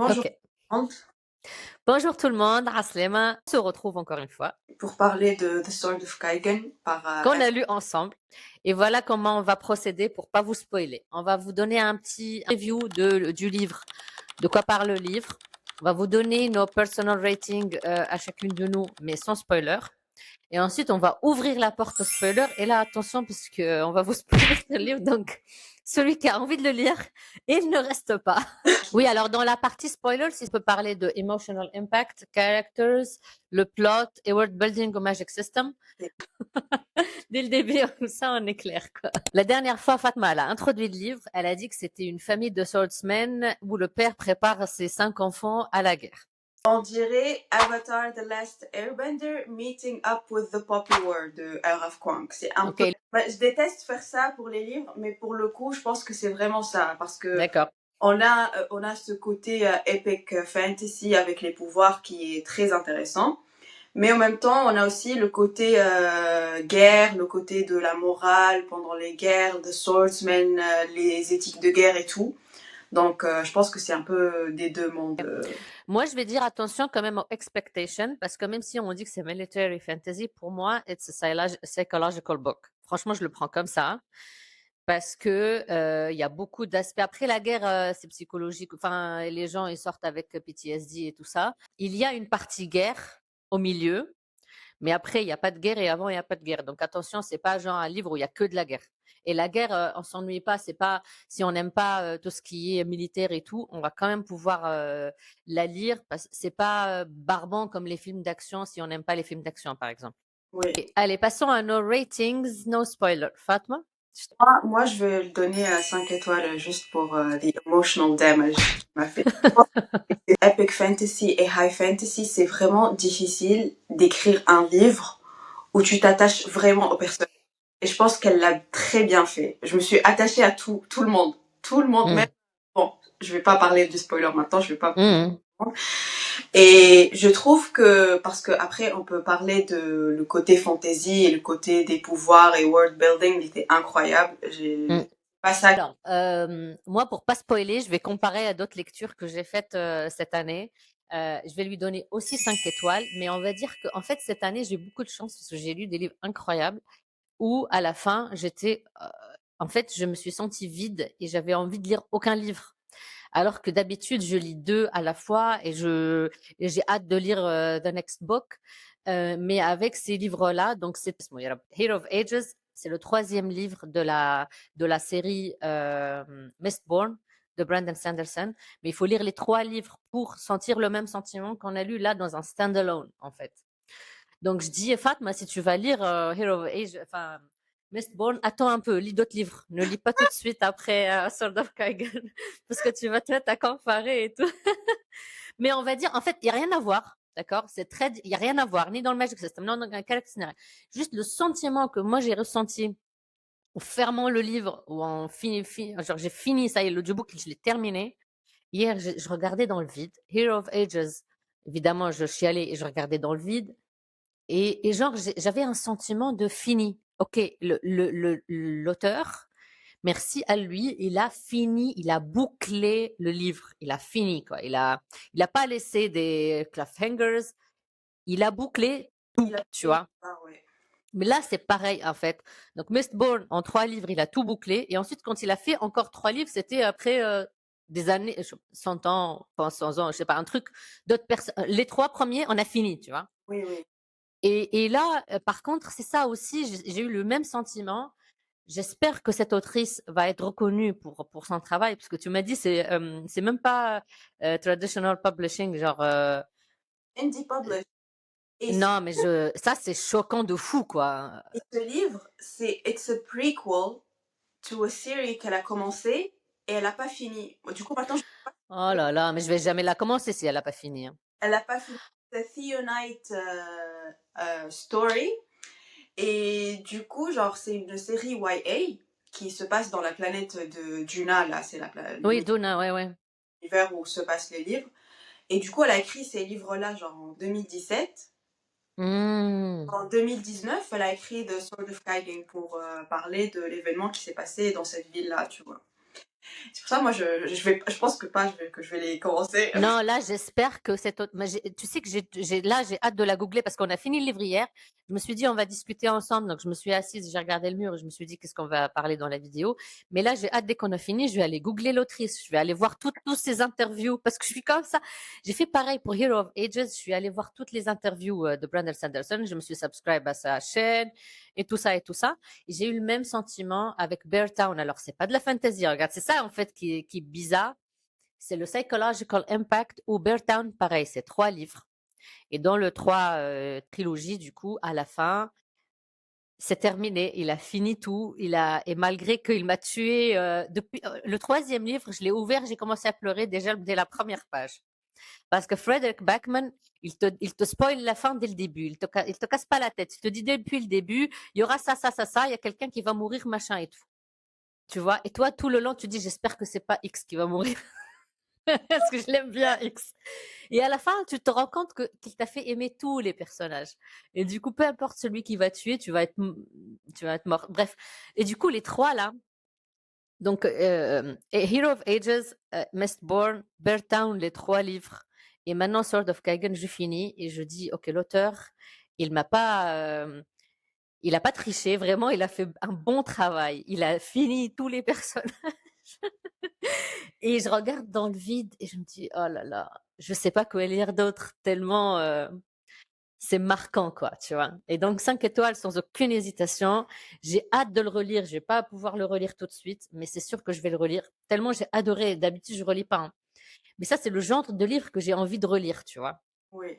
Bonjour Ok. tout le monde. Bonjour tout le monde, Aslema. On se retrouve encore une fois, Pour parler de The Sword of Kaigen par qu'on a lu ensemble. Et voilà comment on va procéder pour pas vous spoiler. On va vous donner un petit review du livre, de quoi parle le livre. On va vous donner nos personal ratings à chacune de nous, mais sans spoiler. Et ensuite, on va ouvrir la porte au spoiler. Et là, attention, parce que on va vous spoiler le livre. Donc, celui qui a envie de le lire, il ne reste pas. Oui, alors dans la partie spoiler, si je peux parler de emotional impact, characters, le plot et world building au Magic System. Dès le début, comme ça, on est clair, quoi. La dernière fois, Fatma, elle a introduit le livre. Elle a dit que c'était une famille de swordsmen où le père prépare ses 5 enfants à la guerre. On dirait Avatar The Last Airbender meeting up with the Poppy War de Earl Kwang. C'est un peu. Ok, Je déteste faire ça pour les livres, mais pour le coup, je pense que c'est vraiment ça. Parce que d'accord. on a ce côté epic fantasy avec les pouvoirs qui est très intéressant. Mais en même temps, on a aussi le côté guerre, le côté de la morale pendant les guerres, the swordsmen, les éthiques de guerre et tout. Donc, je pense que c'est un peu des deux mondes. Moi, je vais dire attention quand même aux expectations, parce que même si on dit que c'est military fantasy, pour moi, it's a psychological book. Franchement, je le prends comme ça. Parce que il y a beaucoup d'aspects. Après la guerre, c'est psychologique. Enfin, les gens ils sortent avec PTSD et tout ça. Il y a une partie guerre au milieu, mais après il n'y a pas de guerre et avant il n'y a pas de guerre. Donc attention, c'est pas genre un livre où il y a que de la guerre. Et la guerre, on s'ennuie pas. C'est pas si on n'aime pas tout ce qui est militaire et tout, on va quand même pouvoir la lire. Parce que c'est pas barbant comme les films d'action si on n'aime pas les films d'action, par exemple. Oui. Et allez, passons à nos ratings, no spoiler. Fatma? Moi, je vais le donner à 5 étoiles juste pour the emotional damage qu'il m'a fait. Epic fantasy et high fantasy, c'est vraiment difficile d'écrire un livre où tu t'attaches vraiment aux personnages. Et je pense qu'elle l'a très bien fait. Je me suis attachée à tout le monde. Tout le monde, même. Mm. Bon, je vais pas parler du spoiler maintenant, je vais pas. Mm. Et je trouve que, parce que après on peut parler de le côté fantasy et le côté des pouvoirs et world building, il était incroyable. Mm. J'ai pas ça. Alors, moi, pour pas spoiler, je vais comparer à d'autres lectures que j'ai faites cette année. Je vais lui donner aussi 5 étoiles, mais on va dire qu'en fait, cette année, j'ai eu beaucoup de chance parce que j'ai lu des livres incroyables où, à la fin, en fait, je me suis sentie vide et j'avais envie de lire aucun livre. Alors que d'habitude, je lis 2 à la fois et j'ai hâte de lire The Next Book. Mais avec ces livres-là, donc c'est Hero of Ages, c'est le 3e livre de la série Mistborn de Brandon Sanderson. Mais il faut lire les 3 livres pour sentir le même sentiment qu'on a lu là dans un standalone, en fait. Donc je dis, Fatma, si tu vas lire Hero of Ages, enfin Mistborn, attends un peu, lis d'autres livres. Ne lis pas tout de suite après Sword of Kaigen, parce que tu vas te mettre à comparer et tout. Mais on va dire, en fait, il n'y a rien à voir. D'accord? Il n'y a rien à voir, ni dans le Magic System, ni dans le Galaxy Scenario. Juste le sentiment que moi j'ai ressenti en fermant le livre ou genre j'ai fini, ça y est, l'audiobook, je l'ai terminé. Hier, je regardais dans le vide. Hero of Ages, évidemment, je chialais et je regardais dans le vide. Et genre, j'avais un sentiment de fini. Ok, l'auteur, merci à lui, il a fini, il a bouclé le livre, il a fini quoi. Il a pas laissé des cliffhangers, il a bouclé tout, Il a tu fait. vois. Ah ouais. Mais là, c'est pareil en fait. Donc Mistborn en 3 livres, il a tout bouclé, et ensuite quand il a fait encore 3 livres, c'était après des années, 100 ans, pas 100 ans, je sais pas, un truc d'autres personnes. Les 3 premiers, on a fini, tu vois. Oui, oui. Et là, par contre, c'est ça aussi, j'ai eu le même sentiment. J'espère que cette autrice va être reconnue pour son travail, parce que tu m'as dit c'est même pas traditional publishing, genre Indie Publish. Et ce, non, mais ça c'est choquant de fou quoi. et ce livre, it's a prequel to a series qu'elle a commencé et elle a pas fini. Du coup, maintenant, Oh là là, mais je vais jamais la commencer si elle a pas fini, hein. elle a pas fini. The Theonite Story. Et du coup, genre, c'est une série YA qui se passe dans la planète de Duna, là, c'est Oui, Duna, ouais, ouais. l'univers où se passent les livres. Et du coup, elle a écrit ces livres-là, genre, en 2017. Hmm. En 2019, elle a écrit The Sword of Kaigen pour parler de l'événement qui s'est passé dans cette ville-là, tu vois. C'est pour ça, moi, je pense que pas, que je vais les commencer. Non, là, j'espère que cette autre. Tu sais que j'ai hâte de la googler parce qu'on a fini le livre hier. Je me suis dit, on va discuter ensemble. Donc, je me suis assise, j'ai regardé le mur et je me suis dit, qu'est-ce qu'on va parler dans la vidéo. Mais là, j'ai hâte, dès qu'on a fini, je vais aller googler l'autrice. Je vais aller voir tous ces interviews parce que je suis comme ça. J'ai fait pareil pour Hero of Ages. Je suis allée voir toutes les interviews de Brandon Sanderson. Je me suis subscribe à sa chaîne et tout ça et tout ça. Et j'ai eu le même sentiment avec Bear Town. Alors, c'est pas de la fantasy. Regarde, c'est ça, en fait, qui est bizarre. C'est le Psychological Impact ou Bear Town, pareil, c'est 3 livres. Et dans le 3 trilogie, du coup, à la fin, c'est terminé. Il a fini tout. Et malgré qu'il m'a tué, depuis le 3e livre, je l'ai ouvert, j'ai commencé à pleurer déjà dès la première page. Parce que Frederick Backman, il te spoil la fin dès le début. Il te casse pas la tête. Il te dit depuis le début, il y aura ça, ça, ça, ça, il y a quelqu'un qui va mourir, machin et tout. Tu vois? Et toi, tout le long, tu dis, j'espère que c'est pas X qui va mourir. Parce que je l'aime bien, X. Et à la fin, tu te rends compte qu'il t'a fait aimer tous les personnages. Et du coup, peu importe celui qui va tuer, tu vas être mort. Bref. Et du coup, les 3 là, donc Hero of Ages, Mistborn, Bear Town, les 3 livres, et maintenant Sword of Kagan, je finis et je dis, ok, l'auteur, il m'a pas, il a pas triché, vraiment, il a fait un bon travail. Il a fini tous les personnages. Et je regarde dans le vide et je me dis, oh là là, je sais pas quoi lire d'autre, tellement c'est marquant, quoi, tu vois. Et donc, 5 étoiles sans aucune hésitation. J'ai hâte de le relire. Je vais pas pouvoir le relire tout de suite, mais c'est sûr que je vais le relire. Tellement j'ai adoré. D'habitude, je relis pas, hein. Mais ça, c'est le genre de livre que j'ai envie de relire, tu vois. Oui.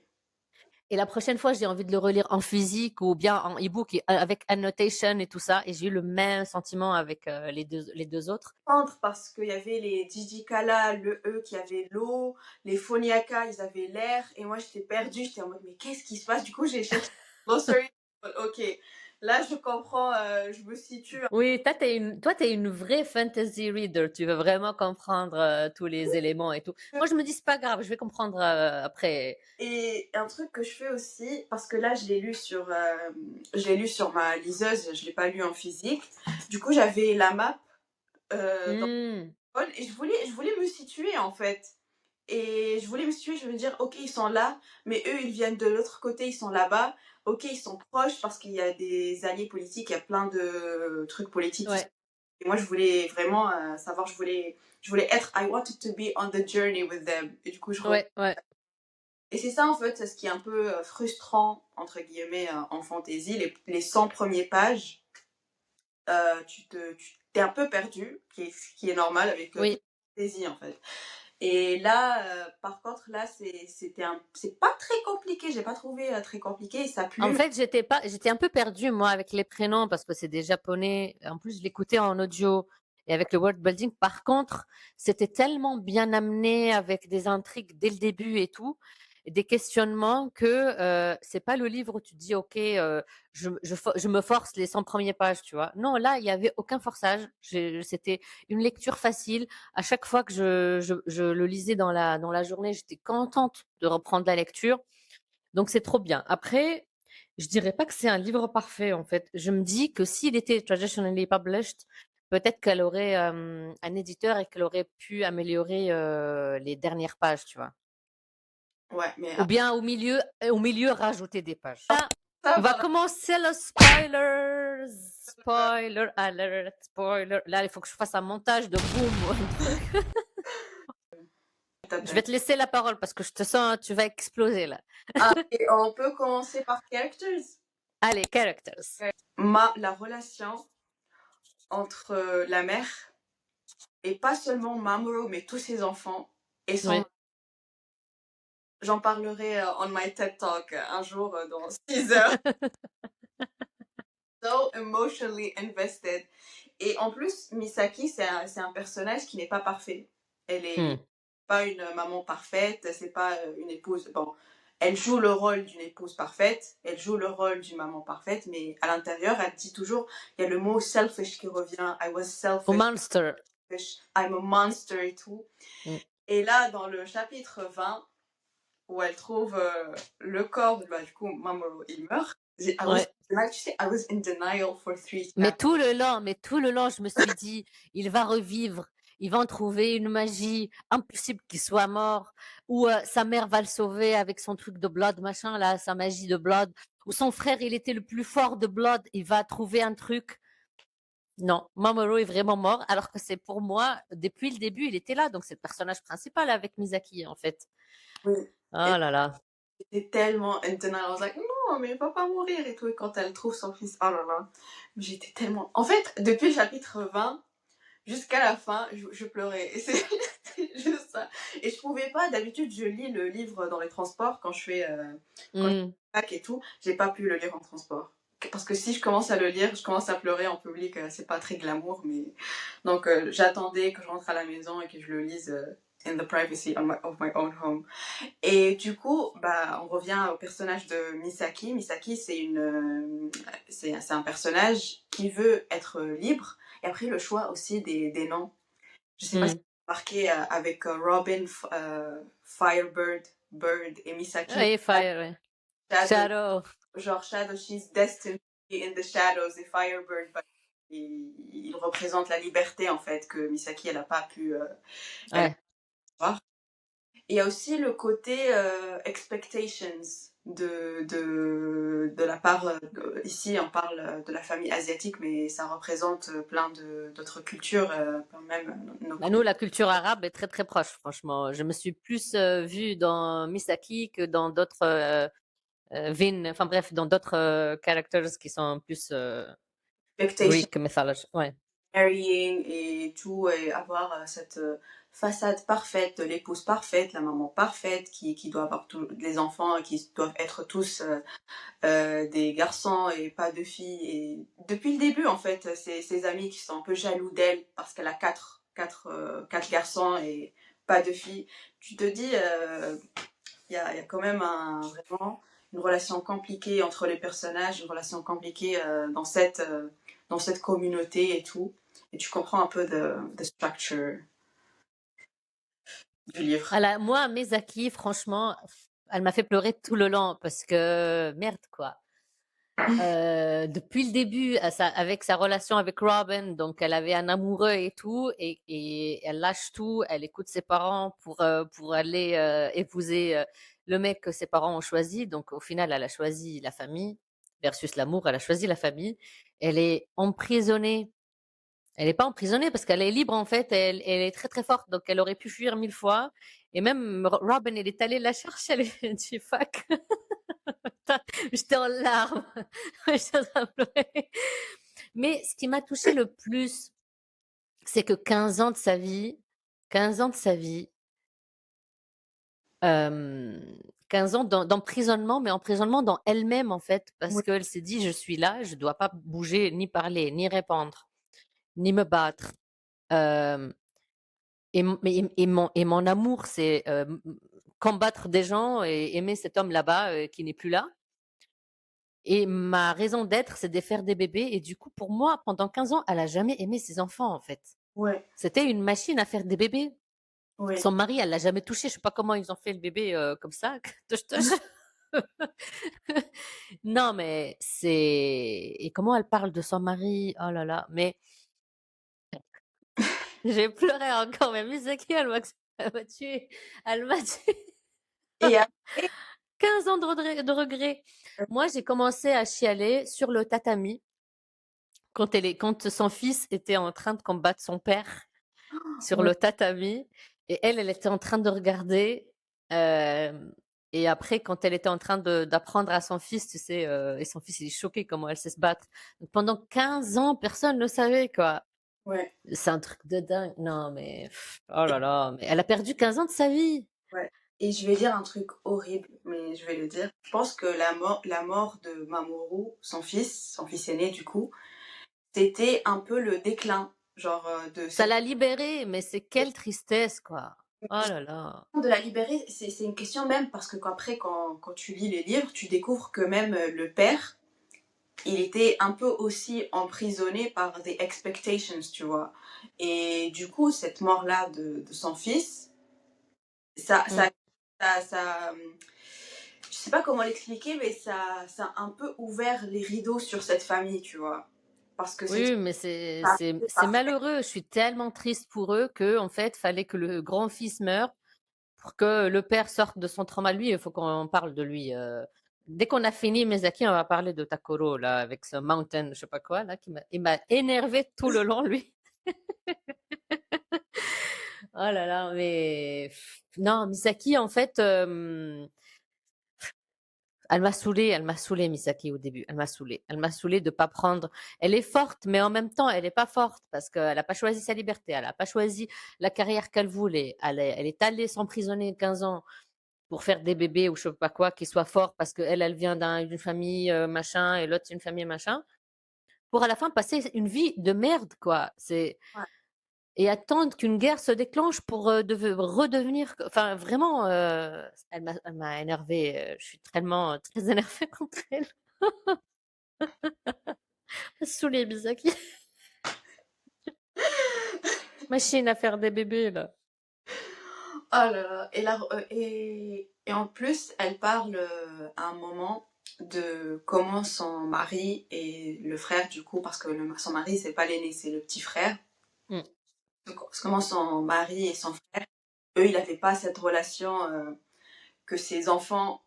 Et la prochaine fois, j'ai envie de le relire en physique ou bien en e-book avec annotation et tout ça. Et j'ai eu le même sentiment avec les deux autres. Parce qu'il y avait les Digicala, le E qui avait l'eau, les Phoniaka, ils avaient l'air, et moi j'étais perdue, j'étais en mode mais qu'est-ce qui se passe? Du coup j'ai cherché glossary. Ok, là je comprends, je me situe. Oui, toi, t'es une vraie fantasy reader. Tu veux vraiment comprendre tous les éléments et tout. Moi, je me dis, c'est pas grave, je vais comprendre après. Et un truc que je fais aussi, parce que là je l'ai lu sur ma liseuse, je l'ai pas lu en physique. Du coup j'avais la map dans Hmm. le téléphone et je voulais me situer en fait. Et je voulais me situer, je veux dire, ok, ils sont là, mais eux, ils viennent de l'autre côté, ils sont là-bas. Ok, ils sont proches parce qu'il y a des alliés politiques, il y a plein de trucs politiques. Ouais, Et moi, je voulais vraiment savoir, je voulais être, I wanted to be on the journey with them. Et du coup, ouais, ouais. et c'est ça, en fait, c'est ce qui est un peu frustrant, entre guillemets, en fantasy. Les 100 premières pages, tu t'es un peu perdu, ce qui est normal avec toute Oui. fantasy, en fait. Et là, par contre, là, c'est pas très compliqué. J'ai pas trouvé très compliqué et ça En plu. fait, j'étais un peu perdue, moi, avec les prénoms parce que c'est des japonais. En plus, je l'écoutais en audio et avec le world building. Par contre, c'était tellement bien amené avec des intrigues dès le début et tout, et des questionnements que c'est pas le livre où tu te dis, OK, je me force les 100 premières pages, tu vois. Non, là, il y avait aucun forçage. C'était une lecture facile. À chaque fois que je le lisais dans la journée, j'étais contente de reprendre la lecture. Donc, c'est trop bien. Après, je dirais pas que c'est un livre parfait, en fait. Je me dis que s'il était traditionally published, peut-être qu'elle aurait un éditeur et qu'elle aurait pu améliorer les dernières pages, tu vois. Ouais, mais Ou bien au milieu, rajouter des pages. Là, ça on va va. commencer le spoiler. Spoiler alert, spoiler. Là, il faut que je fasse un montage de boom ou un truc. Je vais te laisser la parole parce que je te sens, tu vas exploser là. Ah, et on peut commencer par characters. Allez, characters. La relation entre la mère et pas seulement Mamoru, mais tous ses enfants et son. Oui. J'en parlerai on my TED Talk un jour dans 6 heures. So emotionally invested. Et en plus, Misaki, c'est un personnage qui n'est pas parfait. Elle est Hmm. pas une maman parfaite, c'est pas une épouse. Bon, elle joue le rôle d'une épouse parfaite, elle joue le rôle d'une maman parfaite, mais à l'intérieur, elle dit toujours, il y a le mot selfish qui revient. I was Au selfish, monster. I'm a monster et tout. Hmm. Et là, dans le chapitre 20, où elle trouve le corps, bah, du coup, Mamoru, il meurt. Ouais. Tu sais, I was in denial for 3 Mais chapters. tout le long, je me suis dit, il va revivre, ils vont trouver une magie, impossible qu'il soit mort, ou sa mère va le sauver avec son truc de blood, machin, là, sa magie de blood, ou son frère, il était le plus fort de blood, il va trouver un truc. Non, Mamoru est vraiment mort, alors que c'est pour moi, depuis le début, il était là, donc c'est le personnage principal avec Misaki, en fait. Oui. Oh Et là là. j'étais tellement internal, I was like, non, mais il va pas mourir et tout. Et quand elle trouve son fils, oh là là, j'étais tellement. En fait, depuis le chapitre 20 jusqu'à la fin, je pleurais. Et c'est juste ça. Et je pouvais pas, d'habitude, je lis le livre dans les transports quand je fais. Quand je fais Mm. bac et tout, j'ai pas pu le lire en transport. Parce que si je commence à le lire, je commence à pleurer en public, c'est pas très glamour, mais. Donc j'attendais que je rentre à la maison et que je le lise in the privacy of my own home. Et du coup, bah, on revient au personnage de Misaki. Misaki, c'est un personnage qui veut être libre. Et après, le choix aussi des noms. Je sais pas si Mm. vous avez remarqué avec Robin, Firebird, Bird et Misaki. Et Fire, ouais. Shadow, Shadow. genre Shadow, she's destined to be in the shadows. Et Firebird, bah, il représente la liberté en fait que Misaki, elle a pas pu, elle a Ouais. pu avoir. Il y a aussi le côté expectations de la part, ici on parle de la famille asiatique, mais ça représente plein d'autres cultures, quand même. Bah, nous, la culture arabe est très très proche, franchement. Je me suis plus vue dans Misaki que dans d'autres Vin, enfin bref, dans d'autres characters qui sont plus Expectations, Greek mythology. Ouais. marrying et tout, et avoir cette façade parfaite de l'épouse parfaite, la maman parfaite, qui doit avoir tous les enfants, qui doivent être tous des garçons et pas de filles. Et depuis le début, en fait, c'est ses amis qui sont un peu jaloux d'elle parce qu'elle a quatre garçons et pas de filles. Tu te dis, il y a quand même vraiment une relation compliquée entre les personnages, une relation compliquée dans cette communauté et tout. Et tu comprends un peu the structure du livre. Moi, Misaki, franchement, elle m'a fait pleurer tout le long parce que merde, quoi. Depuis le début, avec sa relation avec Robin, donc elle avait un amoureux et tout, et elle lâche tout, elle écoute ses parents pour aller épouser le mec que ses parents ont choisi. Donc au final, elle a choisi la famille versus l'amour, elle a choisi la famille. Elle est emprisonnée. Elle n'est pas emprisonnée parce qu'elle est libre en fait, elle est très très forte, donc elle aurait pu fuir 1000 fois. Et même Robin, elle est allée la chercher, elle est dit fuck. J'étais en larmes. J'étais en train de pleurer. Mais ce qui m'a touché le plus, c'est que 15 ans de sa vie, 15 ans de sa vie, euh, 15 ans d'emprisonnement, mais emprisonnement dans elle-même en fait, parce Oui, qu'elle s'est dit, je suis là, je ne dois pas bouger, ni parler, ni répondre, ni me battre. Euh, et mon amour, c'est combattre des gens et aimer cet homme là-bas qui n'est plus là. Et ma raison d'être, c'est de faire des bébés. Et du coup, pour moi, pendant 15 ans, elle a jamais aimé ses enfants, en fait. ouais, C'était une machine à faire des bébés. ouais. Son mari, elle l'a jamais touché. Je sais pas comment ils ont fait le bébé comme ça. Touche, touche. Non, mais c'est... Et comment elle parle de son mari? Oh là là. Mais j'ai pleuré encore. Mais Misaki, elle m'a tué. Elle m'a tué. Et après, 15 ans de regret. Moi, j'ai commencé à chialer sur le tatami quand son fils était en train de combattre son père sur ouais, le tatami, et elle était en train de regarder. euh, et après, quand elle était en train d'apprendre à son fils, tu sais, et son fils il est choqué comment elle sait se battre. Donc, pendant 15 ans, personne ne le savait, quoi. ouais, C'est un truc de dingue. Non, mais oh là là, mais elle a perdu 15 ans de sa vie. ouais. Et je vais dire un truc horrible, mais je vais le dire. Je pense que la mort de Mamoru, son fils aîné du coup, c'était un peu le déclin, genre de Ça cette l'a libérée, mais c'est quelle tristesse, quoi. Oh là là. de la libérer. C'est une question même parce que qu'après, quand tu lis les livres, tu découvres que même le père, il était un peu aussi emprisonné par des expectations, tu vois. Et du coup, cette mort-là de son fils, ça, Mm. ça, ça, je sais pas comment l'expliquer, mais ça a un peu ouvert les rideaux sur cette famille, tu vois. parce que c'est Oui, mais c'est pas c'est c'est parfait. malheureux. Je suis tellement triste pour eux que, en fait, fallait que le grand-fils meure pour que le père sorte de son trauma. Lui, il faut qu'on parle de lui. Dès qu'on a fini Miyazaki, on va parler de Takoro, là, avec ce Mountain, je sais pas quoi, là, il m'a énervé tout le long, lui. Oh là là, mais non, Misaki, en fait, elle m'a saoulée, Misaki, au début. Elle m'a saoulée de pas prendre. Elle est forte, mais en même temps, elle est pas forte parce qu'elle a pas choisi sa liberté. Elle a pas choisi la carrière qu'elle voulait. Elle est allée s'emprisonner 15 ans pour faire des bébés ou je sais pas quoi qui soient forts parce qu'elle, elle vient d'une famille machin et l'autre c'est une famille machin. Pour à la fin passer une vie de merde, quoi. Ouais. Et attendre qu'une guerre se déclenche pour redevenir. Enfin, vraiment, elle m'a énervée. Je suis tellement très énervée contre elle. Sous les Misaki. Machine à faire des bébés, là. Oh là là. Et en plus, elle parle à un moment de comment son mari et le frère, du coup, parce que son mari, c'est pas l'aîné, c'est le petit frère. Mm. Donc, comment son mari et son frère, eux, ils n'avaient pas cette relation que ses enfants,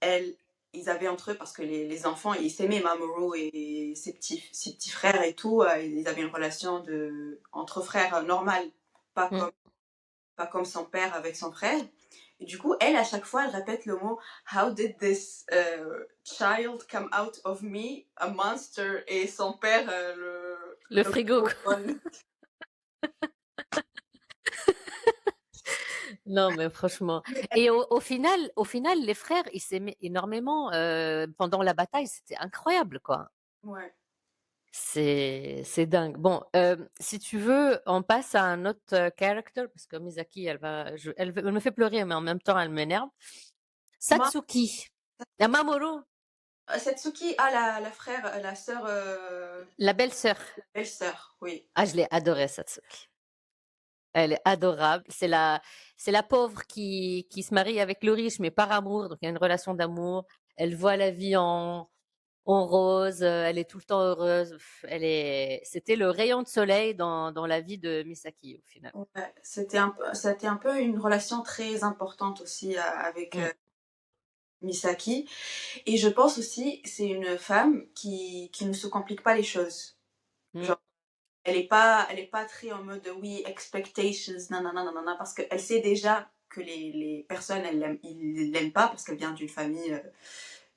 elles, ils avaient entre eux, parce que les enfants, ils s'aimaient, Mamoru et ses petits frères et tout, ils avaient une relation entre frères normale, pas Mm. comme pas comme son père avec son frère. Et du coup, elle, à chaque fois, elle répète le mot How did this child come out of me, a monster? Et son père, Le le frigo, quoi. couronne. Non, mais franchement. Et au final, les frères, ils s'aimaient énormément pendant la bataille. C'était incroyable, quoi. Ouais. C'est dingue. Bon, si tu veux, on passe à un autre character parce que Misaki, elle me fait pleurer, mais en même temps, elle m'énerve. Ma, Satsuki, la Mamoru, Setsuki, la frère, la sœur, la belle-sœur. la belle-sœur, oui. Ah, je l'ai adorée, Satsuki. Elle est adorable. C'est la pauvre qui se marie avec le riche, mais par amour. Donc, il y a une relation d'amour. Elle voit la vie en rose. Elle est tout le temps heureuse. C'était le rayon de soleil dans la vie de Misaki, au final. Ouais, c'était un peu une relation très importante aussi avec Mm, Misaki. Et je pense aussi, c'est une femme qui ne se complique pas les choses. mm. Genre, elle est pas très en mode oui, expectations, nanana, nanana, parce qu'elle sait déjà que les personnes, ils l'aiment pas parce qu'elle vient d'une famille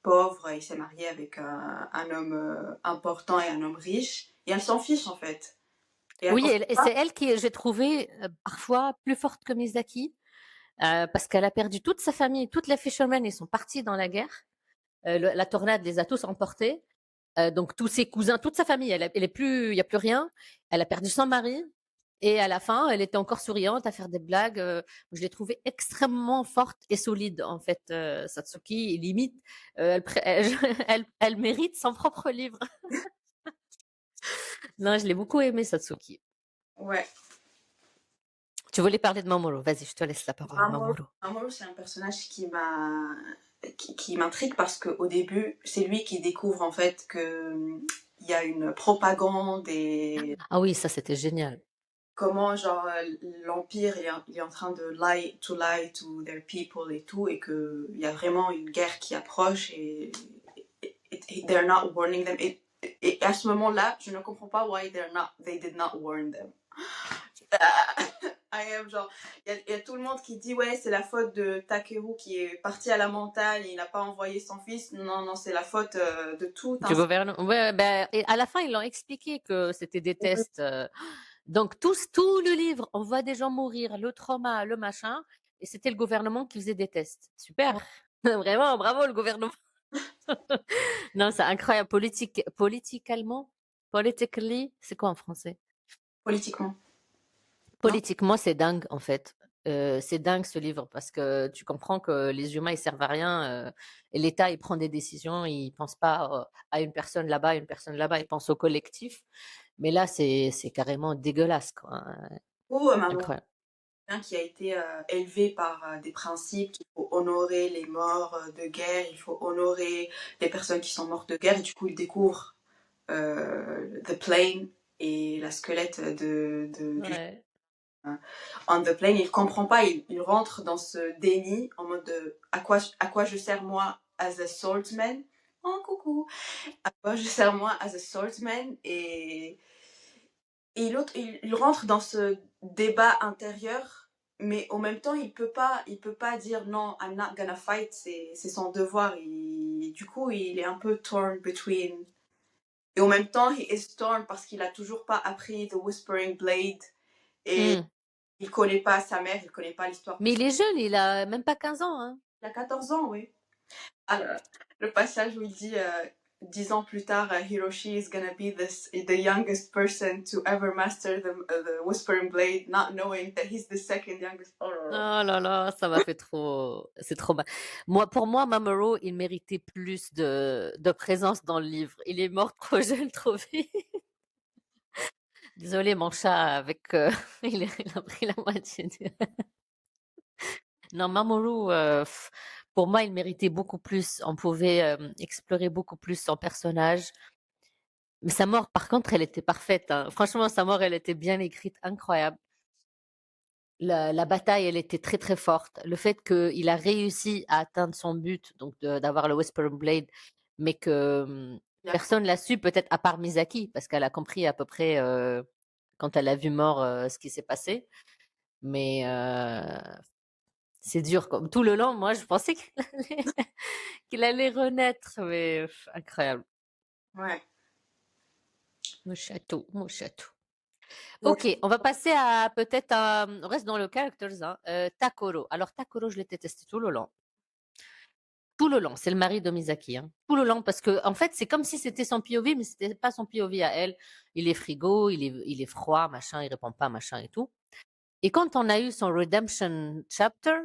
pauvre, il s'est marié avec un homme important et un homme riche, et elle s'en fiche en fait. Et à Oui, cause de et ça, c'est elle qui, j'ai trouvé, parfois plus forte que Misaki, parce qu'elle a perdu toute sa famille, toutes les fishermen, ils sont partis dans la guerre. La tornade les a tous emportés. Donc tous ses cousins, toute sa famille, elle est plus, il y a plus rien. Elle a perdu son mari. Et à la fin, elle était encore souriante à faire des blagues. Je l'ai trouvée extrêmement forte et solide, en fait, Satsuki. Limite, elle mérite son propre livre. Non, je l'ai beaucoup aimé, Satsuki. ouais, Tu voulais parler de Mamoru. Vas-y, je te laisse la parole, Mamoru, Mamoru. Mamoru, c'est un personnage qui m'intrigue parce qu'au début, c'est lui qui découvre en fait que il y a une propagande et Ah oui, ça, c'était génial. comment genre l'empire il est en train de lie to their people et tout, et que il y a vraiment une guerre qui approche et they're not warning them, et à ce moment-là je ne comprends pas why they did not warn them. I am genre il y a tout le monde qui dit ouais c'est la faute de Takeru qui est parti à la montagne et il n'a pas envoyé son fils. Non non, c'est la faute de tout un. Du gouvernement. Ouais, ben, et à la fin, ils l'ont expliqué que c'était des tests. Donc, tout le livre, on voit des gens mourir, le trauma, le machin, et c'était le gouvernement qui faisait des tests. Super. Vraiment, bravo le gouvernement. Non, c'est incroyable. Politically, c'est quoi en français? Politiquement, non? Politiquement, c'est dingue, en fait. C'est dingue ce livre parce que tu comprends que les humains ils servent à rien et l'État il prend des décisions, il pense pas à une personne là-bas, une personne là-bas, il pense au collectif. Mais là c'est carrément dégueulasse quoi. Ou maman Incroyable. qui a été élevé par des principes qu'il faut honorer les morts de guerre, il faut honorer les personnes qui sont mortes de guerre, et du coup il découvre The Plane et la squelette du Ouais. on the plane, il comprend pas, il rentre dans ce déni en mode de, à quoi je sers moi as a swordsman. Oh coucou, à quoi je sers moi as a swordsman et l'autre il rentre dans ce débat intérieur, mais en même temps il peut pas dire non I'm not gonna fight, c'est son devoir. Du coup il est un peu torn between et en même temps he is torn parce qu'il a toujours pas appris the Whispering Blade et Hmm. il connaît pas sa mère, il connaît pas l'histoire de Mais sa... il est jeune, il a même pas 15 ans, hein. Il a 14 ans, oui. Alors, le passage où il dit 10 ans plus tard, Hiroshi is gonna be the youngest person to ever master the Whispering Blade, not knowing that he's the second youngest. Oh là là. Oh là là, ça m'a fait trop. C'est trop mal. Moi, pour moi, Mamoru, il méritait plus de présence dans le livre. Il est mort trop jeune, trop vite. Désolé, mon chat, avec. Il a pris la moitié. Non, Mamoru, pour moi, il méritait beaucoup plus. On pouvait explorer beaucoup plus son personnage. Mais sa mort, par contre, elle était parfaite, hein. Franchement, sa mort, elle était bien écrite, incroyable. La bataille, elle était très très forte. Le fait qu'il a réussi à atteindre son but, donc d'avoir le Whispering Blade, mais que personne l'a su, peut-être à part Misaki, parce qu'elle a compris à peu près quand elle a vu mort ce qui s'est passé. Mais c'est dur. Comme tout le long, moi, je pensais qu'il allait renaître, mais incroyable. Ouais. Mon château, mon château. Donc, Ok, on va passer à peut-être on reste dans le characters, hein, Takoro. Alors Takoro, je l'ai détesté tout le long. Tout le long, c'est le mari de Misaki, hein. Tout le long, parce que en fait, c'est comme si c'était son POV, mais c'était pas son POV à elle. Il est frigo, il est froid, machin, il répond pas, machin et tout. Et quand on a eu son redemption chapter,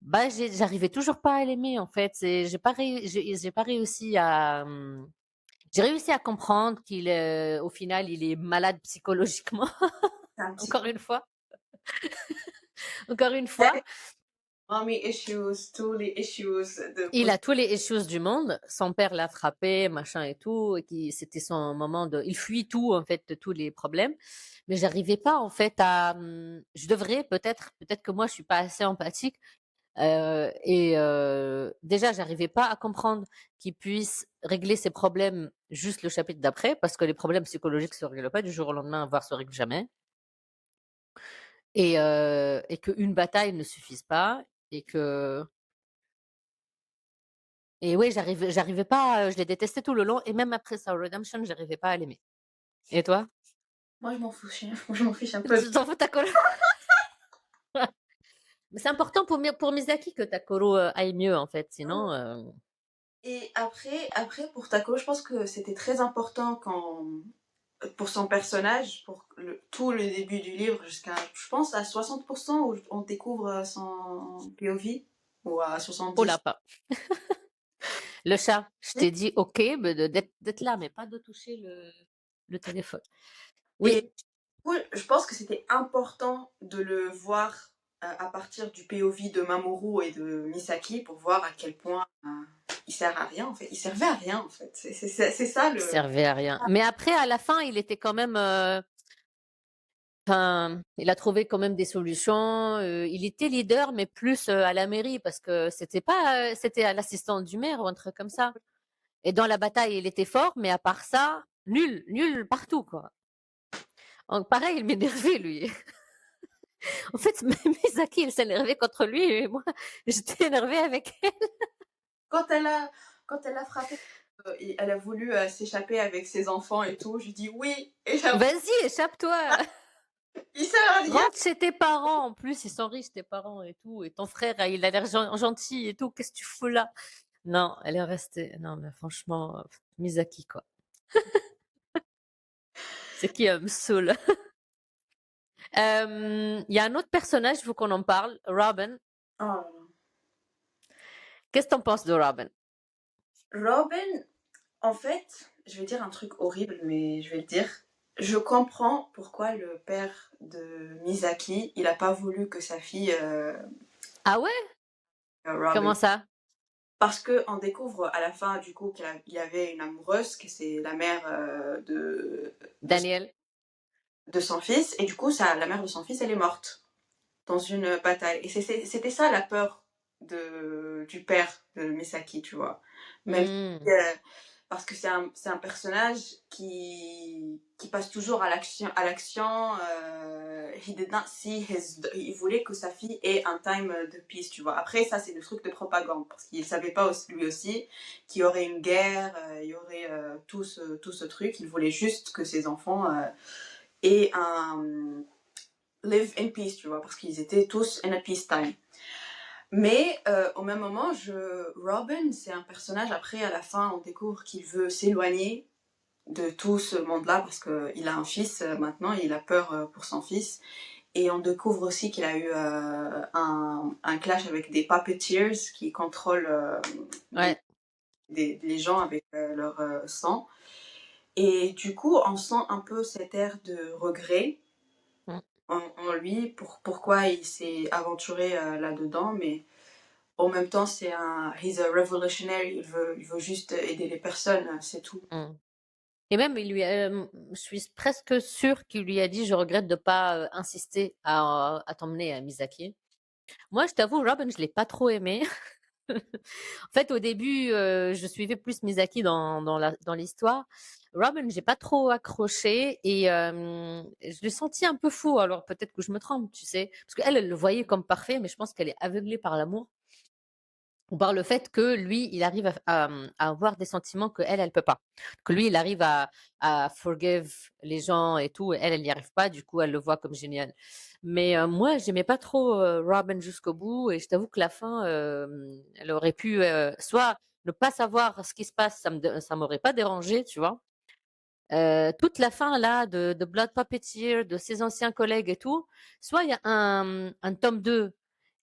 bah, j'arrivais toujours pas à l'aimer, en fait. J'ai pas réussi à, j'ai réussi à comprendre au final, il est malade psychologiquement. c'est un petit Encore une fois. Encore une peu fois. mommy issues, tous les issues de... Il a tous les issues du monde. Son père l'a frappé, machin et tout. C'était son moment de, il fuit tout, en fait, de tous les problèmes. Mais j'arrivais pas, en fait, je devrais peut-être que moi, je suis pas assez empathique. Déjà, j'arrivais pas à comprendre qu'il puisse régler ses problèmes juste le chapitre d'après, parce que les problèmes psychologiques se règlent pas du jour au lendemain, voire se règlent jamais. Et qu'une bataille ne suffise pas, et que Et oui, j'arrivais pas, je l'ai détesté tout le long, et même après sa redemption, j'arrivais pas à l'aimer. Et toi? Moi, je m'en fiche, moi, je m'en fiche un peu. Tu t'en fous, Takoro? Mais c'est important pour Misaki que Takoro aille mieux, en fait. Sinon, Et après, pour Tako, je pense que c'était très important pour son personnage, pour tout le début du livre, jusqu'à, je pense, à 60% où on découvre son POV, ou à oh 70. là, pas. Le chat, je t'ai dit OK, mais d'être là, mais pas de toucher le téléphone. Et Oui, du coup, je pense que c'était important de le voir à partir du POV de Mamoru et de Misaki pour voir à quel point il sert à rien, en fait. Il servait à rien, en fait. C'est ça il le... servait à rien. Mais après, à la fin, il était quand même. Enfin, il a trouvé quand même des solutions. Il était leader, mais plus à la mairie, parce que c'était pas, c'était à l'assistante du maire ou un truc comme ça. Et dans la bataille, il était fort, mais à part ça, nul, nul partout, quoi. Donc, pareil, il m'énervait, lui. En fait, même Misaki, il s'énervait contre lui, et moi, j'étais énervée avec elle. Quand elle a, quand elle a frappé, et elle a voulu s'échapper avec ses enfants et tout, je dis oui, et j'avoue, Vas-y, échappe-toi. il sert à rien. Rentre chez tes parents. En plus, ils sont riches, tes parents et tout. Et ton frère, il a l'air gentil et tout. Qu'est-ce que tu fous là? Non, elle est restée. Non, mais franchement, Misaki, quoi. C'est qui me saoule. Il y a un autre personnage, il faut qu'on en parle. Robin. Oh. Qu'est-ce que t'en penses de Robin? Robin, en fait, je vais dire un truc horrible, mais je vais le dire. Je comprends pourquoi le père de Misaki, il a pas voulu que sa fille Ah ouais? Robin. Comment ça? Parce qu'on découvre à la fin, du coup, qu'il y avait une amoureuse, que c'est la mère Daniel. de son fils, et du coup, la mère de son fils, elle est morte dans une bataille. Et c'était ça la peur du père de Misaki, tu vois. Même si, Hmm. parce que c'est un personnage qui passe toujours à l'action. He did not see il voulait que sa fille ait un time de peace, tu vois. Après, ça, c'est le truc de propagande, parce qu'il savait pas lui aussi qu'il y aurait une guerre, il y aurait tout ce truc. Il voulait juste que ses enfants aient un live in peace, tu vois, parce qu'ils étaient tous in a peace time. Mais au même moment, Robin, c'est un personnage, après, à la fin, on découvre qu'il veut s'éloigner de tout ce monde-là parce qu'il a un fils maintenant, et il a peur pour son fils. Et on découvre aussi qu'il a eu un clash avec des puppeteers qui contrôlent Ouais. les gens avec leur sang. Et du coup, on sent un peu cet air de regret Hmm. en lui, pourquoi il s'est aventuré là-dedans, mais en même temps, he's a revolutionary, il veut juste aider les personnes, c'est tout. Hmm. Et même, je suis presque sûre qu'il lui a dit, je regrette de pas insister à t'emmener à Misaki. Moi, je t'avoue, Robin, je l'ai pas trop aimé. En fait, au début, je suivais plus Misaki dans l'histoire. Robin, j'ai pas trop accroché et je l'ai senti un peu fou. Alors peut-être que je me trompe, tu sais, parce qu'elle, elle le voyait comme parfait, mais je pense qu'elle est aveuglée par l'amour ou par le fait que lui, il arrive à avoir des sentiments que elle peut pas. Que lui, il arrive à forgive les gens et tout, et elle n'y arrive pas. Du coup, elle le voit comme génial. Mais moi, j'aimais pas trop Robin jusqu'au bout, et je t'avoue que la fin, elle aurait pu soit ne pas savoir ce qui se passe, ça m'aurait pas dérangé, tu vois. Toute la fin là de Blood Puppeteer, de ses anciens collègues et tout, soit il y a un tome 2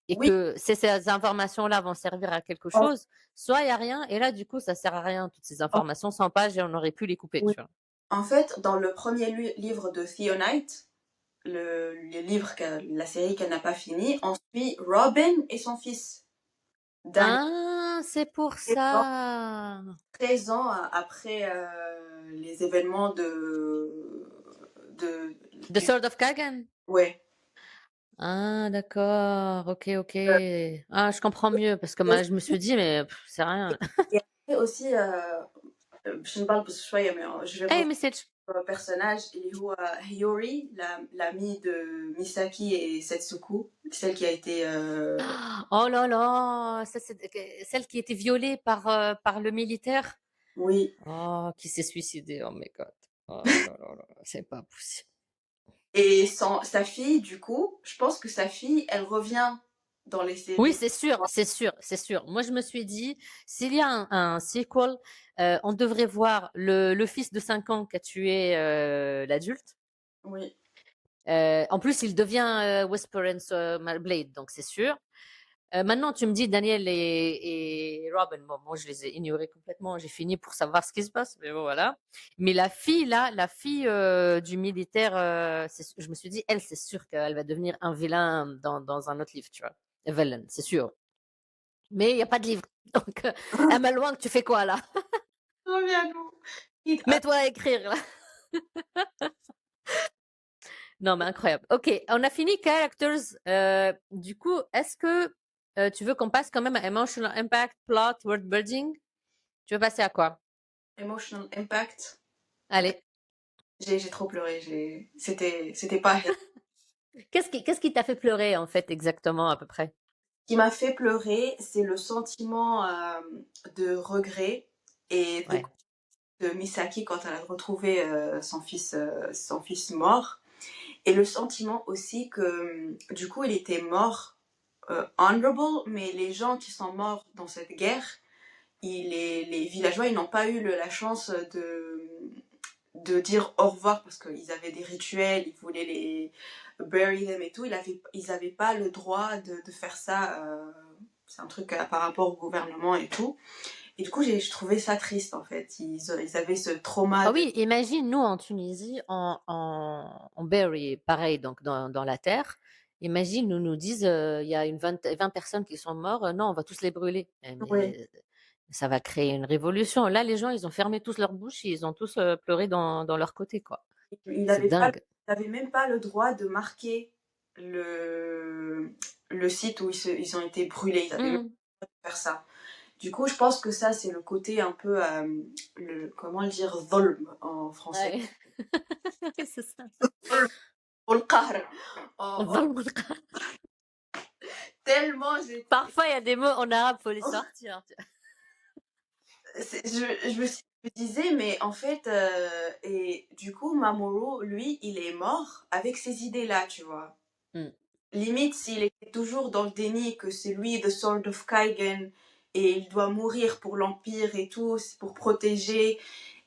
et Oui, que ces informations-là vont servir à quelque en, chose, soit il y a rien et là du coup ça sert à rien, toutes ces en- informations 100 pages et on aurait pu les couper, oui. tu vois. En fait, dans le premier livre de Theonite, le livre, la série qu'elle n'a pas fini, on suit Robin et son fils, Daniel, Ah, c'est pour 13 ans, ça. 13 ans après les événements de The Sword of Kagan. ouais. Ah, d'accord. Ok, ok. Ah, je comprends mieux parce que Et aussi, je me suis dit, mais c'est rien. et après aussi عشان بلبس شوية mais je vais Hey, revenir message. au personnage اللي هو Hiyori, l'amie de Misaki et Setsuko, celle qui a été Oh là là, ça c'est celle qui était violée par le militaire. oui. Oh, qui s'est suicidée. Oh my God. Oh là là là, c'est pas possible. Et sa fille, du coup, je pense que sa fille, elle revient dans les Oui, séries. c'est sûr, c'est sûr, c'est sûr. Moi, je me suis dit, s'il y a un sequel, on devrait voir le fils de 5 ans qui a tué l'adulte. Oui. En plus, il devient Whisper and Blade, donc c'est sûr. Maintenant, tu me dis Daniel et Robin. Bon, moi, je les ai ignorés complètement. J'ai fini pour savoir ce qui se passe, mais bon, voilà. Mais la fille, là, la fille du militaire, je me suis dit, elle, c'est sûr qu'elle va devenir un vilain dans un autre livre, tu vois. Villain, c'est sûr. Mais il n'y a pas de livre. Donc, Emma Loin, tu fais quoi, là? Reviens nous. Mets-toi à écrire, là. Non, mais incroyable. OK, on a fini characters. Du coup, est-ce que tu veux qu'on passe quand même à emotional impact, plot, word building? Tu veux passer à quoi? Emotional impact. Allez. J'ai trop pleuré. C'était pas. Ce Qu'est-ce qui t'a fait pleurer, en fait, exactement, à peu près? qui m'a fait pleurer, c'est le sentiment de regret et Ouais. de Misaki quand elle a retrouvé son fils mort. Et le sentiment aussi que, du coup, il était mort honorable, mais les gens qui sont morts dans cette guerre, les villageois, ils n'ont pas eu la chance de dire au revoir parce qu'ils avaient des rituels, ils voulaient les bury them et tout. Ils avaient pas le droit de faire ça. C'est un truc par rapport au gouvernement et tout. Et du coup, je trouvais ça triste en fait. Ils avaient ce trauma Ah de. oui, imagine, nous, en Tunisie, on bury, pareil, donc dans la terre. Imagine, nous disent, il y a 20 personnes qui sont mortes, non, on va tous les brûler. Oui, Mais ça va créer une révolution. Là, les gens, ils ont fermé tous leur bouche, ils ont tous pleuré dans leur côté, quoi. il C'est avait pas, dingue. il avait même pas le droit de marquer le site où ils ont été brûlés. Ils avaient même Mmh. pas le droit de faire ça. Du coup, je pense que ça, c'est le côté un peu, comment le dire, ظلم en français. Ouais. Oui, c'est ça. والقهر. Dans le contrat. Tellement j'ai. Parfois, il y a des mots en arabe, faut les sortir. Je me disais, mais en fait, et du coup, Mamoru, lui, il est mort avec ces idées-là, tu vois. Mmh. Limite, s'il était toujours dans le déni que c'est lui, The Sword of Kaigen, et il doit mourir pour l'Empire et tout, c'est pour protéger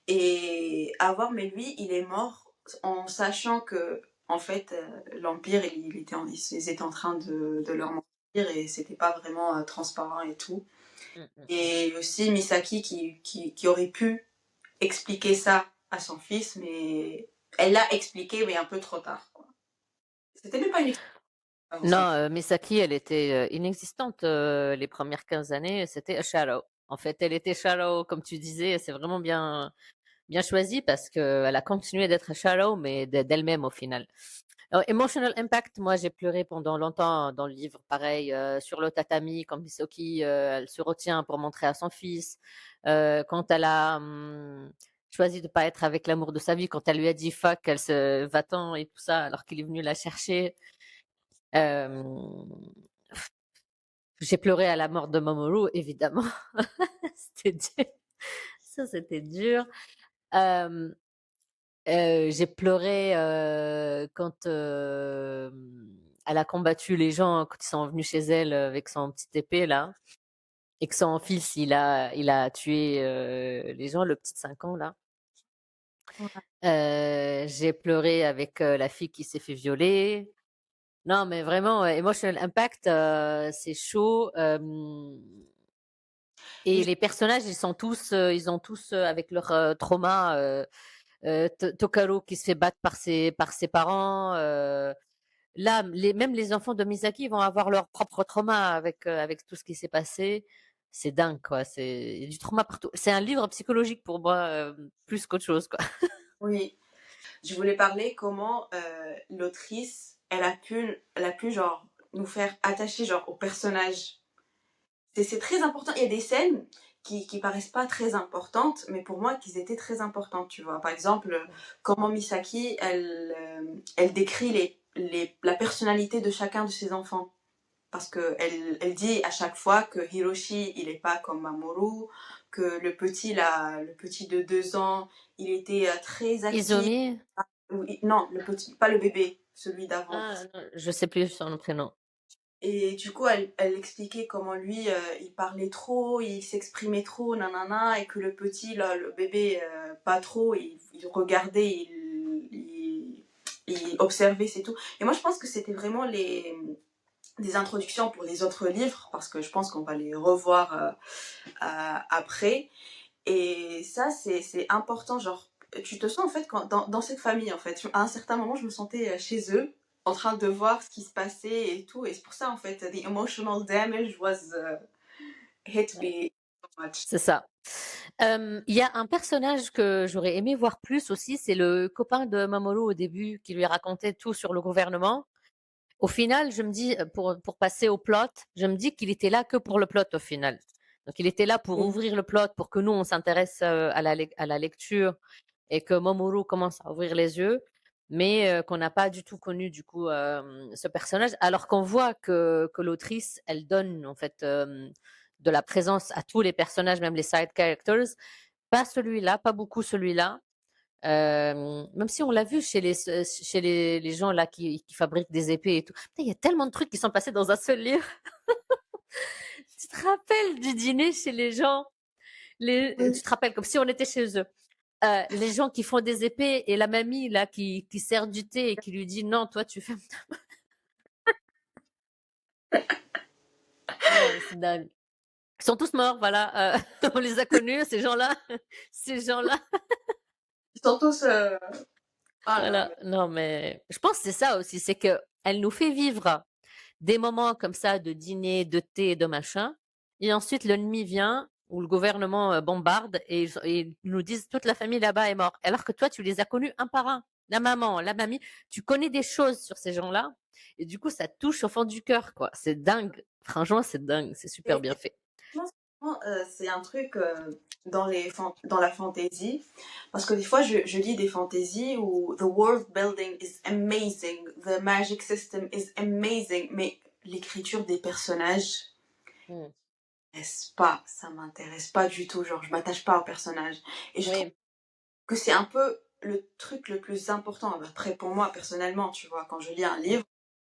et avoir, mais lui, il est mort en sachant que, en fait, l'Empire, ils étaient en train de leur mentir et c'était pas vraiment transparent et tout. Mmh, mmh. Et aussi Misaki qui aurait pu expliquer ça à son fils, mais elle l'a expliqué, mais un peu trop tard, quoi. C'était même pas une explication. Non, Misaki, elle était inexistante les premières 15 années, c'était a shadow. En fait, elle était shadow, comme tu disais, c'est vraiment bien choisi parce qu'elle a continué d'être a shadow, mais d'elle-même au final. Alors, Emotional Impact, moi j'ai pleuré pendant longtemps dans le livre, pareil, sur le tatami, quand Misoki, elle se retient pour montrer à son fils, quand elle a choisi de pas être avec l'amour de sa vie, quand elle lui a dit fuck, elle se va-t'en et tout ça, alors qu'il est venu la chercher. Euh, j'ai pleuré à la mort de Mamoru, évidemment. C'était dur. Ça, c'était dur. Euh, j'ai pleuré quand elle a combattu les gens quand ils sont venus chez elle avec son petite épée là, et que son fils il a tué les gens, le petit de 5 ans là. Ouais. J'ai pleuré avec la fille qui s'est fait violer. Non, mais vraiment, Emotional Impact, c'est chaud. Et Et les personnages, ils ont tous avec leur trauma. Tokaro qui se fait battre par ses parents. Là, même les enfants de Misaki vont avoir leur propre trauma avec tout ce qui s'est passé. C'est dingue, quoi. Il y a du trauma partout. C'est un livre psychologique pour moi, plus qu'autre chose, quoi. oui, je voulais parler comment l'autrice, elle a pu genre nous faire attacher genre au personnage. C'est très important. Il y a des scènes qui paraissent pas très importantes, mais pour moi, qu'ils étaient très importantes, tu vois. Par exemple, comment Misaki, elle décrit la personnalité de chacun de ses enfants. Parce qu'elle dit à chaque fois que Hiroshi, il est pas comme Mamoru, que le petit, là, le petit de 2 ans, il était très actif. Izumi? Non, le petit, pas le bébé, celui d'avant. Ah, non, je sais plus son prénom. Et du coup, elle expliquait comment lui, il parlait trop, il s'exprimait trop, nanana, et que le petit, là, le bébé, pas trop, il regardait, il observait, c'est tout. Et moi, je pense que c'était vraiment des introductions pour les autres livres, parce que je pense qu'on va les revoir après. Et ça, c'est important, genre, tu te sens en fait dans cette famille, en fait. À un certain moment, je me sentais chez eux, en train de voir ce qui se passait et tout. Et c'est pour ça, en fait, the emotional damage was hit me so much. C'est ça. Il y a un personnage que j'aurais aimé voir plus aussi, c'est le copain de Mamoru au début qui lui racontait tout sur le gouvernement. Au final, je me dis, pour passer au plot, je me dis qu'il était là que pour le plot au final. Donc il était là pour Mm. ouvrir le plot, pour que nous, on s'intéresse à la lecture et que Mamoru commence à ouvrir les yeux, mais qu'on n'a pas du tout connu du coup ce personnage, alors qu'on voit que l'autrice, elle donne en fait de la présence à tous les personnages, même les side characters. Pas celui-là, pas beaucoup celui-là. Même si on l'a vu chez les gens là qui fabriquent des épées et tout. Putain, il y a tellement de trucs qui sont passés dans un seul livre. Tu te rappelles du dîner chez les gens Oui. Tu te rappelles comme si on était chez eux. Les gens qui font des épées et la mamie là qui sert du thé et qui lui dit non, toi tu fermes ta. Non, c'est dingue. Ils sont tous morts, voilà. On les a connus, ces gens-là. Ces gens-là. Ils sont tous. Ah non, Voilà. Non, mais je pense que c'est ça aussi, c'est que elle nous fait vivre des moments comme ça de dîner, de thé, de machin. Et ensuite, l'ennemi vient ou le gouvernement bombarde et ils nous disent toute la famille là-bas est morte. Alors que toi, tu les as connus un par un. La maman, la mamie, tu connais des choses sur ces gens-là. Et du coup, ça touche au fond du cœur, quoi. C'est dingue. Franchement, c'est dingue. C'est super bien Et fait. je pense que, c'est un truc dans la fantasy. Parce que des fois, je lis des fantaisies où the world building is amazing, the magic system is amazing, mais l'écriture des personnages, Mm. ça m'intéresse pas du tout. Genre, je m'attache pas aux personnages. Et je trouve Oui, que c'est un peu le truc le plus important. Après, pour moi, personnellement, tu vois, quand je lis un livre,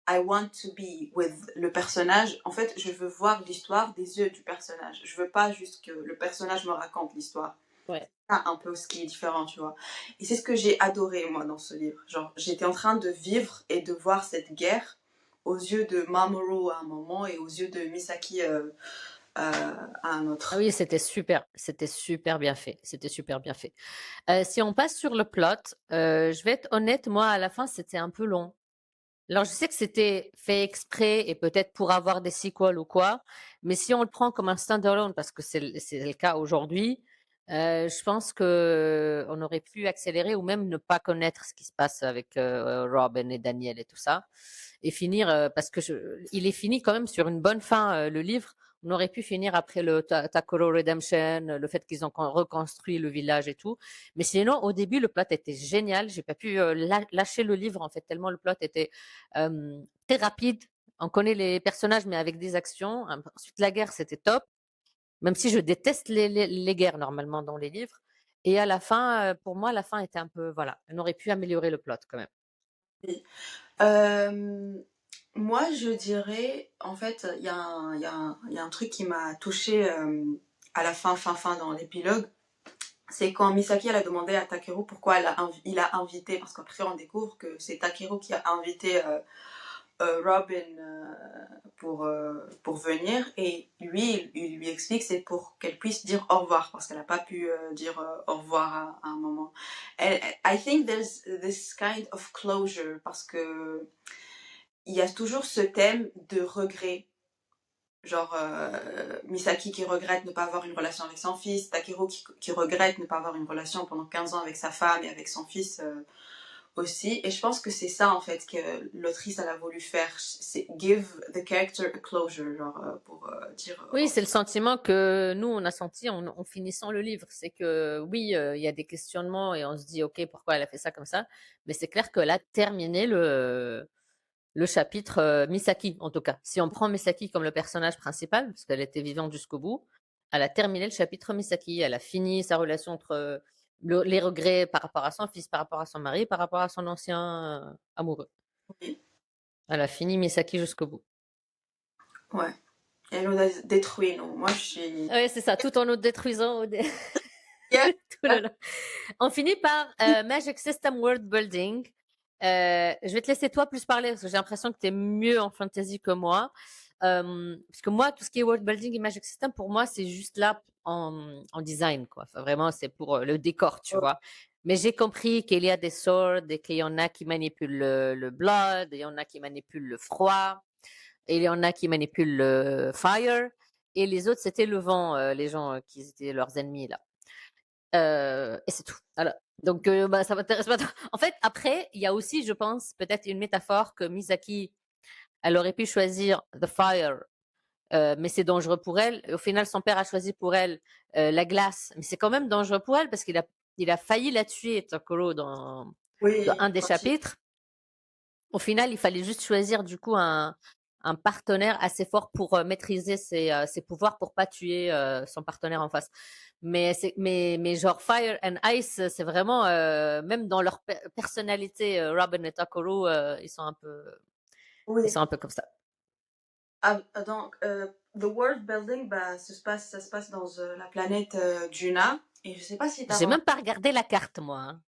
I want to be with le personnage. En fait, je veux voir l'histoire des yeux du personnage. Je veux pas juste que le personnage me raconte l'histoire. ouais. C'est un peu ce qui est différent, tu vois. Et c'est ce que j'ai adoré, moi, dans ce livre. Genre, j'étais en train de vivre et de voir cette guerre aux yeux de Mamoru à un moment et aux yeux de Misaki à un Ah autre. oui, c'était super bien fait, c'était super bien fait. Si on passe sur le plot, je vais être honnête, moi à la fin c'était un peu long. Alors je sais que c'était fait exprès et peut-être pour avoir des sequels ou quoi, mais si on le prend comme un standalone parce que c'est le cas aujourd'hui, je pense que on aurait pu accélérer ou même ne pas connaître ce qui se passe avec Robin et Daniel et tout ça et finir parce que il est fini quand même sur une bonne fin le livre. On aurait pu finir après le Takoro Redemption, le fait qu'ils ont reconstruit le village et tout. Mais sinon, au début, le plot était génial. J'ai pas pu lâcher le livre en fait tellement le plot était très rapide. On connaît les personnages, mais avec des actions. Ensuite, la guerre, c'était top. Même si je déteste les guerres normalement dans les livres. Et à la fin, pour moi, la fin était un peu, voilà, on aurait pu améliorer le plot quand même. Oui. Euh, Moi, je dirais, en fait, il y a un truc qui m'a touchée à la fin dans l'épilogue. C'est quand Misaki elle a demandé à Takeru pourquoi il a invité, parce qu'après on découvre que c'est Takeru qui a invité Robin pour venir, et lui, il lui explique c'est pour qu'elle puisse dire au revoir, parce qu'elle n'a pas pu dire au revoir à un moment. I think there's this kind of closure, parce que il y a toujours ce thème de regret. Genre Misaki qui regrette ne pas avoir une relation avec son fils, Takeru qui regrette ne pas avoir une relation pendant 15 ans avec sa femme et avec son fils aussi. Et je pense que c'est ça en fait que l'autrice elle a voulu faire, c'est give the character a closure, genre pour dire Oui, c'est le sentiment que nous, on a senti en finissant le livre. C'est que oui, il y a des questionnements et on se dit, OK, pourquoi elle a fait ça comme ça? Mais c'est clair qu'elle a terminé le chapitre Misaki, en tout cas. Si on prend Misaki comme le personnage principal, parce qu'elle était vivante jusqu'au bout, elle a terminé le chapitre Misaki. Elle a fini sa relation entre les regrets par rapport à son fils, par rapport à son mari, par rapport à son ancien amoureux. oui, Elle a fini Misaki jusqu'au bout. ouais. Elle nous a détruit, non. Moi je suis. Oui, c'est ça, tout en nous détruisant. Yeah. Tout le long. On finit par Magic System World Building. Je vais te laisser toi plus parler parce que j'ai l'impression que tu es mieux en fantasy que moi. Parce que moi, tout ce qui est world building et Magic System, pour moi, c'est juste là en design, quoi. Enfin, vraiment, c'est pour le décor, tu vois. Mais j'ai compris qu'il y a des swords et qu'il y en a qui manipulent le blood, et il y en a qui manipulent le froid, et il y en a qui manipulent le fire, et les autres, c'était le vent, les gens qui étaient leurs ennemis, là. Et c'est tout. Voilà. Donc, bah, ça m'intéresse pas trop. En fait, après, il y a aussi, je pense, peut-être une métaphore que Misaki, elle aurait pu choisir The Fire, mais c'est dangereux pour elle. Au final, son père a choisi pour elle la glace, mais c'est quand même dangereux pour elle parce il a failli la tuer, Takoro, dans Oui, un des chapitres. Au final, il fallait juste choisir du coup un partenaire assez fort pour maîtriser ses pouvoirs pour pas tuer son partenaire en face. Mais genre Fire and Ice, c'est vraiment même dans leur personnalité, Robin et Takoro, ils oui. sont un peu comme ça. Donc, the world building, bah, ça se passe dans la planète Juna. Et je sais pas si t'as J'ai remarqué. même pas regardé la carte moi. Hein.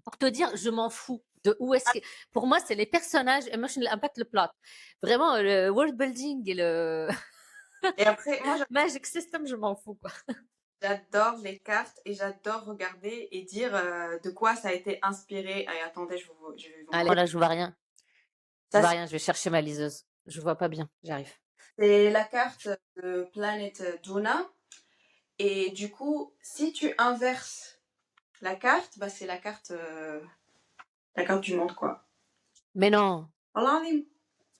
Pour te dire, je m'en fous de où est-ce que. Pour moi, c'est les personnages, emotional impact, le plot. Vraiment, le world building et le Et après, moi, magic system, je m'en fous quoi. j'adore les cartes et j'adore regarder et dire de quoi ça a été inspiré. Et attendez, je vais vous Allez, montrer. là, je vois rien. Je Ça, vois rien, je vais chercher ma liseuse. Je vois pas bien, j'arrive. C'est la carte de planète Duna. Et du coup, si tu inverses la carte, bah c'est la carte du monde, quoi. Mais non, Allah,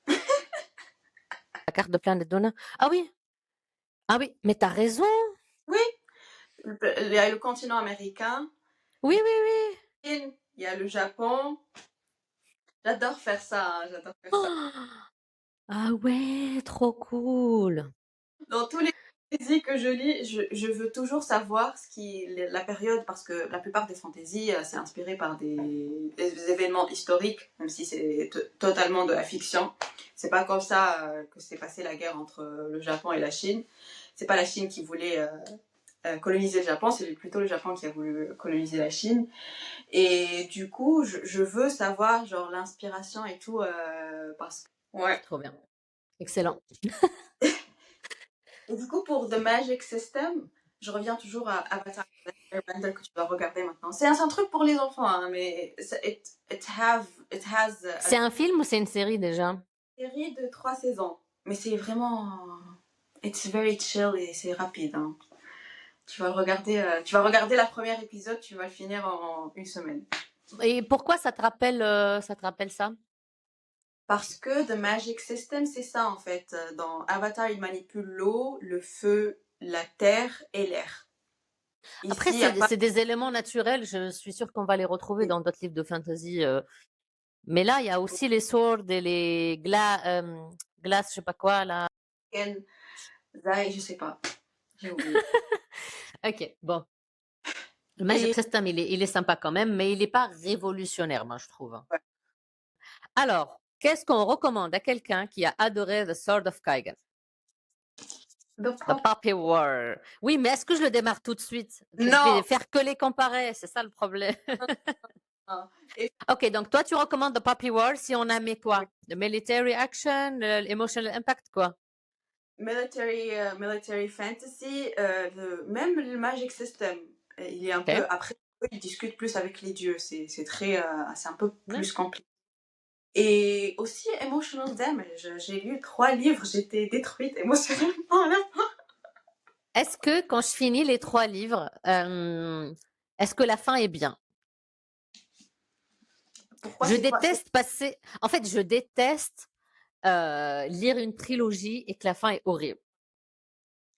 la carte de Planète Donna. Ah oui, mais t'as raison. oui, il y a le continent américain, Oui, il y a oui, oui. la Chine, il y a le Japon. J'adore faire ça, hein, j'adore faire ça. Ah ouais, trop cool. Dans tous les fantaisies que je lis, je veux toujours savoir la période, parce que la plupart des fantaisies, c'est inspiré par des événements historiques, même si c'est totalement de la fiction. C'est pas comme ça que s'est passée la guerre entre le Japon et la Chine. C'est pas la Chine qui voulait coloniser le Japon, c'est plutôt le Japon qui a voulu coloniser la Chine. Et du coup, je veux savoir genre l'inspiration et tout, parce que ouais. Trop bien. Excellent. Et du coup, pour The Magic System, je reviens toujours à Avatar Airbender que tu dois regarder maintenant. C'est un truc pour les enfants, hein, mais it has C'est un film ou c'est une série déjà? une série de 3 saisons. Mais c'est vraiment... It's very chill et c'est rapide. Hein. Tu vas regarder la première épisode, tu vas le finir en une semaine. Et pourquoi ça te rappelle ça? Parce que The Magic System, c'est ça en fait. Dans Avatar, il manipule l'eau, le feu, la terre et l'air. Après, Ici, il n'y a pas... c'est des éléments naturels. Je suis sûre qu'on va les retrouver dans d'autres livres de fantasy. Mais là, il y a aussi les swords et les glaces, je sais pas quoi, là. Zai, je sais pas. J'ai oublié. Ok, bon. Le Magic Et System, il est sympa quand même, mais il n'est pas révolutionnaire, moi, je trouve. ouais, Alors, qu'est-ce qu'on recommande à quelqu'un qui a adoré The Sword of Kaigan? The The Pop. Poppy War. Oui, mais est-ce que je le démarre tout de suite? Que je Non! vais faire que les comparer, c'est ça le problème. Et Ok, donc toi, tu recommandes The Poppy War si on a mis quoi? Le Military Action, l'Emotional Impact, quoi? military fantasy, même le Magic System, il est un peu. Ok. Après, il discute plus avec les dieux. C'est un peu Ouais. plus compliqué. Et aussi Emotional Damage. J'ai lu 3 livres, j'étais détruite émotionnellement à la fin. Est-ce que quand je finis les 3 livres, est-ce que la fin est bien? Pourquoi Je c'est quoi? déteste passer. En fait, je déteste lire une trilogie et que la fin est horrible.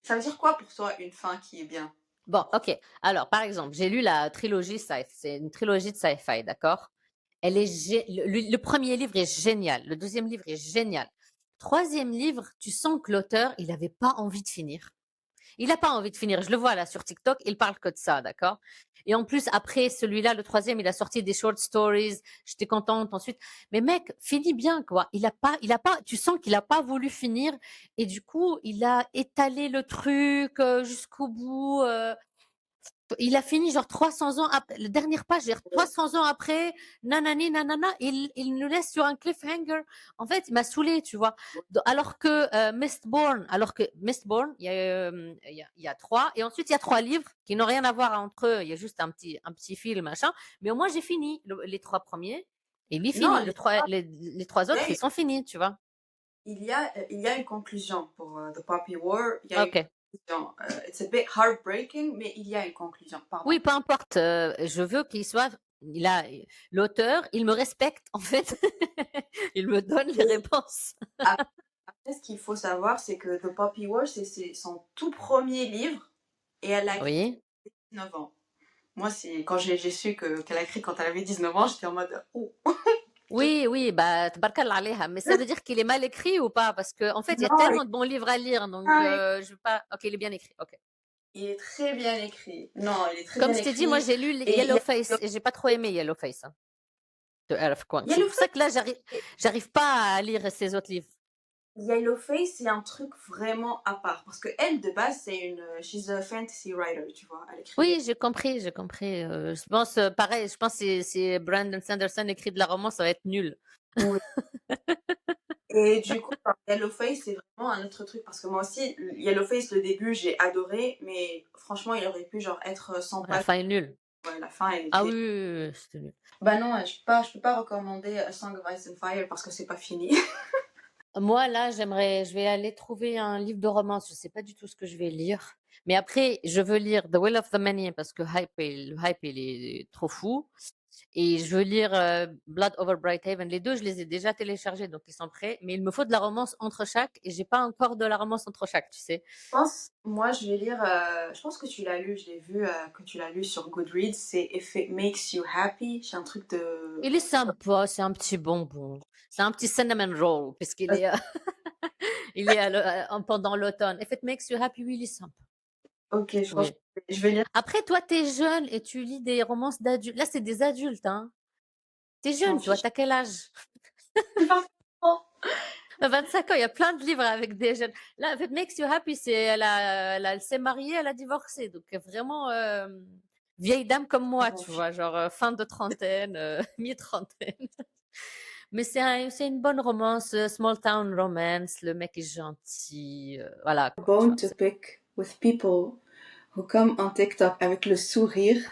Ça veut dire quoi pour toi une fin qui est bien? Bon, ok. Alors, par exemple, j'ai lu la trilogie sci-fi. C'est une trilogie de sci-fi, d'accord? Le premier livre est génial. Le deuxième livre est génial. Troisième livre, tu sens que l'auteur, il n'avait pas envie de finir. Il n'a pas envie de finir. Je le vois là sur TikTok, il parle que de ça, d'accord? Et en plus, après celui-là, le troisième, il a sorti des short stories. J'étais contente ensuite. Mais mec, finis bien, quoi. Tu sens qu'il a pas voulu finir. Et du coup, il a étalé le truc jusqu'au bout. Il a fini genre 300 ans après. La dernière page, genre 300 ans après, nanani, nanana, il nous laisse sur un cliffhanger. En fait, il m'a saoulé, tu vois. Alors que Mistborn, il y a 3, et ensuite il y a 3 livres qui n'ont rien à voir entre eux. Il y a juste un petit film, machin. Mais au moins, j'ai fini les 3 premiers. Et il est Non, fini. Les 3 autres, ils sont finis, tu vois. il y a une conclusion pour The Poppy War. Il y a une Ok. conclusion. It's a bit heartbreaking, mais il y a une conclusion. Pardon. Oui, peu importe. Je veux qu'il soit. Il a l'auteur, il me respecte en fait. Il me donne les Et réponses. après, ce qu'il faut savoir, c'est que The Poppy War, c'est son tout premier livre et elle a écrit Oui. à 19 ans. Moi, c'est quand j'ai su qu'elle a écrit quand elle avait 19 ans, j'étais en mode oh. Oui, oui, bah, tabarkallah alayha. Mais ça veut dire qu'il est mal écrit ou pas? Parce que, en fait, il y a Non, tellement de bons livres à lire. Donc, je veux pas. Ok, il est bien écrit. Ok. il est très bien écrit. Non, il est très Comme bien je t'ai dit, moi, écrit. j'ai lu Et il y Yellow a Face et j'ai pas trop aimé Yellow Face hein, de R.F. Kuang. C'est pour Yellowface. ça que là, j'arrive pas à lire ses autres livres. Yellowface, c'est un truc vraiment à part. Parce que elle, de base, she's a fantasy writer, tu vois. Elle écrit des... Oui, j'ai compris, j'ai compris. Je pense, pareil, je pense que si Brandon Sanderson écrit de la romance, ça va être nul. Oui. Et du coup, Yellowface, c'est vraiment un autre truc. Parce que moi aussi, Yellowface, le début, j'ai adoré. Mais franchement, il aurait pu genre être 100 La pages. fin est nulle. Ouais, la fin, elle Ah était... oui, oui, oui, oui, c'était nul. Bah non, je peux pas recommander A Song of Ice and Fire parce que c'est pas fini. Moi, là, je vais aller trouver un livre de romance. Je sais pas du tout ce que je vais lire. Mais après, je veux lire The Will of the Many parce que le hype, il est trop fou. Et je veux lire Blood over Brighthaven. Les deux, je les ai déjà téléchargés, donc ils sont prêts. Mais il me faut de la romance entre chaque, et j'ai pas encore de la romance entre chaque, tu sais. Moi, je vais lire, je pense que tu l'as lu, je l'ai vu, que tu l'as lu sur Goodreads, c'est If It Makes You Happy. C'est un truc de... Il est sympa, c'est un petit bonbon. C'est un petit cinnamon roll, puisqu'il est, il est pendant l'automne. If it makes you happy, oui, il est sympa. Ok, je pense Oui. que je vais lire. Après, toi, t'es jeune et tu lis des romances d'adultes. Là, c'est des adultes, hein. T'es Je m'en jeune, toi, fiche. t'as quel âge? 20 ans. À 25 ans, il y a plein de livres avec des jeunes. Là, If It Makes You Happy, elle s'est mariée, elle a divorcé. Donc, vraiment, vieille dame comme Je moi, m'en tu fiche. vois, genre fin de trentaine, mi-trentaine. Mais c'est une bonne romance, small town romance. Le mec est gentil, voilà quoi, tu Bone vois. to pick with people who come on TikTok avec le sourire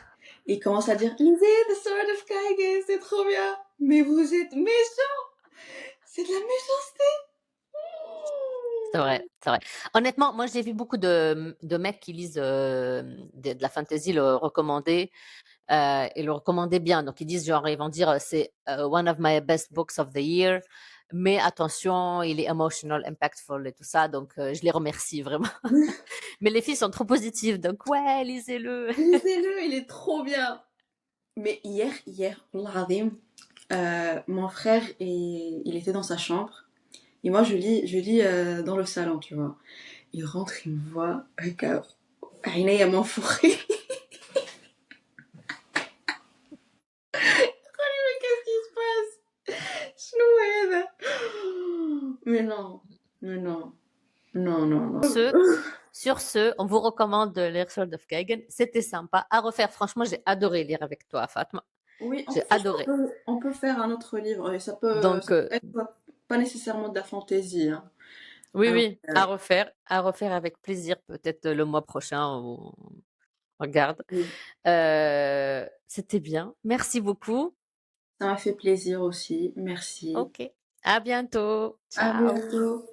et commencent à dire lisez The Sword of Kage, c'est trop bien. Mais vous êtes méchants. C'est de la méchanceté. C'est vrai, c'est vrai. Honnêtement, moi, j'ai vu beaucoup de mecs qui lisent de la fantasy le recommander et le recommander bien. Donc, ils disent, genre, ils vont dire, c'est one of my best books of the year. Mais attention, il est emotional, impactful et tout ça. Donc, je les remercie vraiment. Mais les filles sont trop positives. Donc, ouais, lisez-le. Lisez-le, il est trop bien. Mais Wallah Azim, mon frère, il était dans sa chambre. Et moi, je lis dans le salon, tu vois. Il rentre, il me voit avec عينيا منفوخة. Mais qu'est-ce qui se passe? شنو هذا؟ Mais non, mais non, non, non, non. Ce, sur ce, on vous recommande de lire Sword of Kagan. C'était sympa à refaire. Franchement, j'ai adoré lire avec toi, Fatma. Oui, J'ai franchement, adoré. on peut faire un autre livre. Et Donc, ça peut être pas nécessairement de la fantaisie, hein. oui, Alors, oui, à refaire avec plaisir, peut-être le mois prochain. On regarde. oui. C'était bien. Merci beaucoup. Ça m'a fait plaisir aussi. Merci. Ok. À bientôt. À Ciao. bientôt.